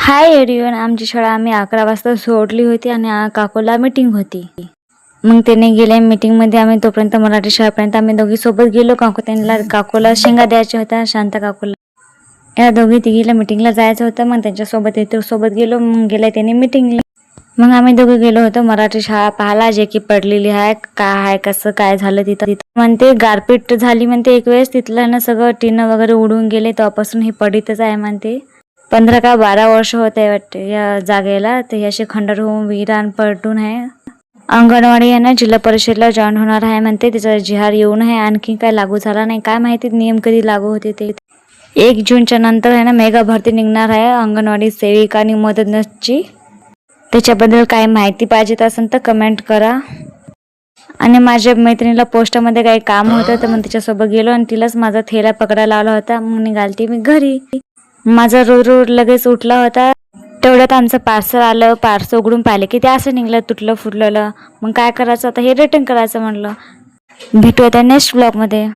Hi everyone, आमची शाळा आम्ही 11 वाजता सोडली होती आणि काकोला मीटिंग होती. मग त्याने गेले मीटिंगमध्ये. आम्ही तोपर्यंत मराठी शाळेपर्यंत आम्ही दोघी सोबत गेलो. काकोला शेंगा द्यायच्या होत्या, शांता काकोला. या दोघी तिघीला मीटिंगला जायचं होतं. मग त्यांच्यासोबत सोबत गेलो. मग गेले त्याने मीटिंगला. मग आम्ही दोघे गेलो होतो मराठी शाळा पाहायला, जे की पडलेली आहे, काय आहे, कसं काय झालं तिथं. म्हणते गारपीट झाली म्हणते एक वेळेस. तिथलं ना सगळं टीन वगैरे उडून गेले, तेव्हापासून हे पडीतच आहे म्हणते. 15 का 12 वर्ष होते वाटते या जागेला. ते असे खंडर होऊन विरान पलटून आहे. अंगणवाडी आहे ना, जिल्हा परिषदला जॉईन होणार आहे म्हणते. त्याचा जिहार येऊन आहे, आणखी काय लागू झाला नाही. काय माहिती नियम कधी लागू होते ते. 1 जूनच्या नंतर आहे ना मेगा भरती निघणार आहे अंगणवाडी सेविका आणि मदतनीसची. त्याच्याबद्दल काय माहिती पाहिजे असेल तर कमेंट करा. आणि माझ्या मैत्रिणीला पोस्टामध्ये काही काम होतं, तर मग तिच्यासोबत गेलो आणि तिलाच माझा थैला पकडायला लावला होता. मग निघालती मी घरी. माझा रोड लगेच उठला होता. तेवढ्यात आमचं पार्सल आलं. पार्सल उघडून पाहिले की ते असं निघलं तुटलं फुटलेलं. मग काय करायचं आता, हे रिटर्न करायचं म्हणलं. भेटू आता नेक्स्ट ब्लॉगमध्ये.